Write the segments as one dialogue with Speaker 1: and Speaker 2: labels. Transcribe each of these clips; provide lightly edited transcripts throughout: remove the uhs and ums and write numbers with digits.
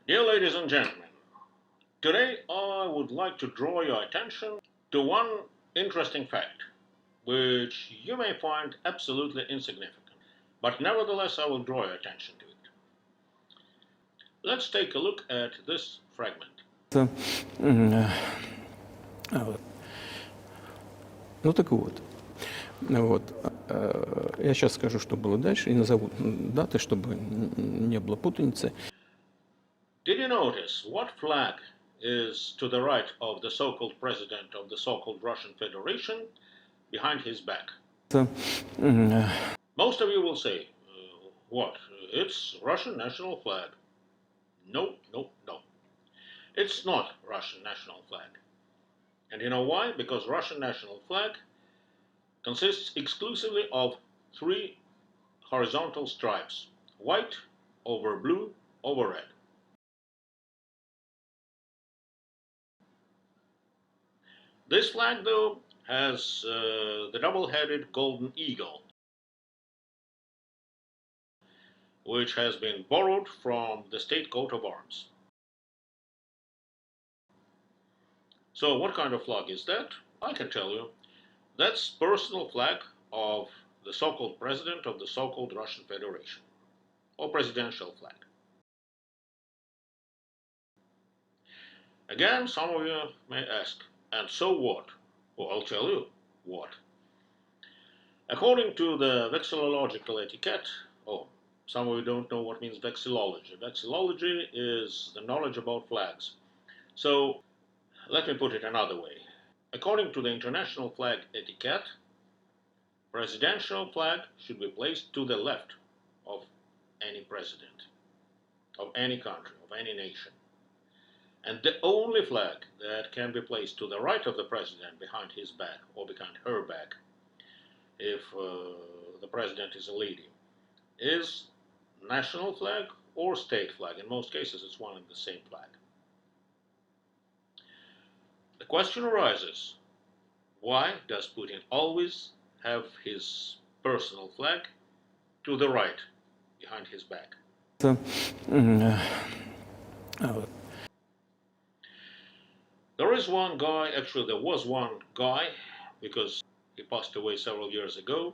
Speaker 1: Dear ladies and gentlemen, today I would like to draw your attention to one interesting fact, which you may find absolutely insignificant, but nevertheless I will draw your attention to it. Let's take a look at this fragment.
Speaker 2: Вот. Ну так вот. Вот. Я сейчас скажу, что было дальше, и назову даты, чтобы не было путаницы.
Speaker 1: Did you notice what flag is to the right of the so-called president of the so-called Russian Federation behind his back? Most of you will say, what? It's Russian national flag. No, no, no. It's not Russian national flag. And you know why? Because Russian national flag consists exclusively of three horizontal stripes: white over blue over red. This flag, though, has the double-headed golden eagle, which has been borrowed from the state coat of arms. So what kind of flag is that? I can tell you. That's personal flag of the so-called president of the so-called Russian Federation, or presidential flag. Again, some of you may ask, and so what? Well, I'll tell you what. According to the vexillological etiquette, some of you don't know what means vexillology. Vexillology is the knowledge about flags. So let me put it another way. According to the international flag etiquette, presidential flag should be placed to the left of any president, of any country, of any nation. And the only flag that can be placed to the right of the president behind his back or behind her back, if the president is a lady, is national flag or state flag. In most cases, it's one and the same flag. The question arises, why does Putin always have his personal flag to the right, behind his back? There is one guy, actually there was one guy, because he passed away several years ago,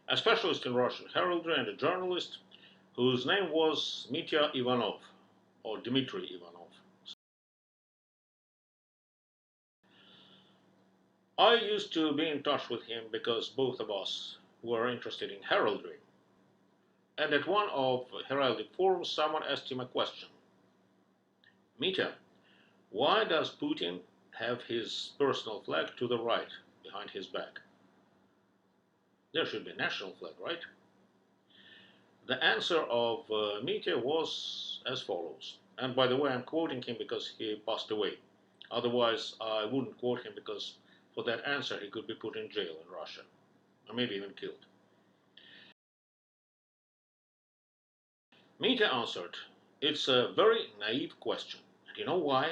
Speaker 1: a specialist in Russian heraldry and a journalist whose name was Mitya Ivanov, or Dmitry Ivanov. I used to be in touch with him because both of us were interested in heraldry. And at one of heraldic forums, someone asked him a question. Mitya, why does Putin have his personal flag to the right, behind his back? There should be a national flag, right? The answer of Mitya was as follows. And by the way, I'm quoting him because he passed away. Otherwise, I wouldn't quote him because for that answer he could be put in jail in Russia, or maybe even killed. Mitya answered, it's a very naive question. And you know why?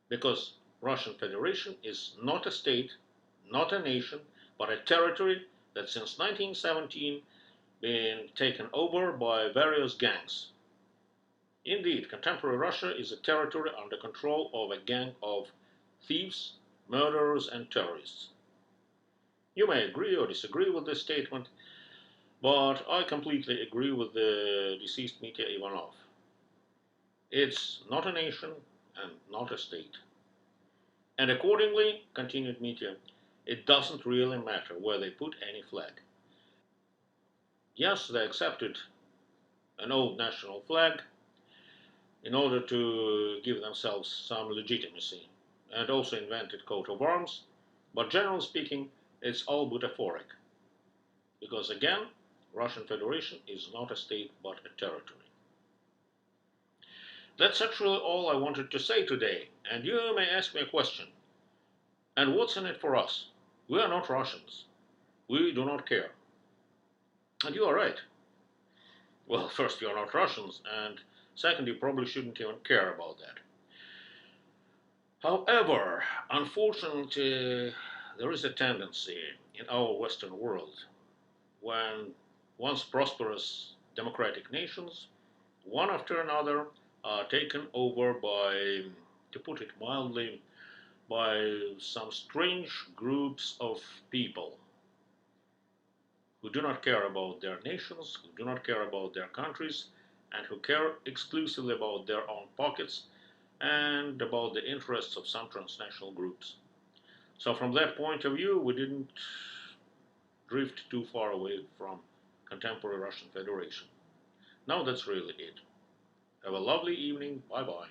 Speaker 1: Because Russian Federation is not a state, not a nation, but a territory that since 1917 been taken over by various gangs. Indeed, contemporary Russia is a territory under control of a gang of thieves, murderers, and terrorists. You may agree or disagree with this statement, but I completely agree with the deceased Mitya Ivanov. It's not a nation and not a state. And accordingly, continued Mitya, it doesn't really matter where they put any flag. Yes, they accepted an old national flag in order to give themselves some legitimacy, and also invented coat of arms, but generally speaking, it's all butaphoric. Because again, Russian Federation is not a state but a territory. That's actually all I wanted to say today, and you may ask me a question. And what's in it for us? We are not Russians. We do not care. And you are right. Well, first, you are not Russians, and second, you probably shouldn't even care about that. However, unfortunately, there is a tendency in our Western world when once prosperous democratic nations, one after another, are taken over by, to put it mildly, by some strange groups of people who do not care about their nations, who do not care about their countries, and who care exclusively about their own pockets and about the interests of some transnational groups. So, from that point of view, we didn't drift too far away from contemporary Russian Federation. Now that's really it. Have a lovely evening. Bye bye.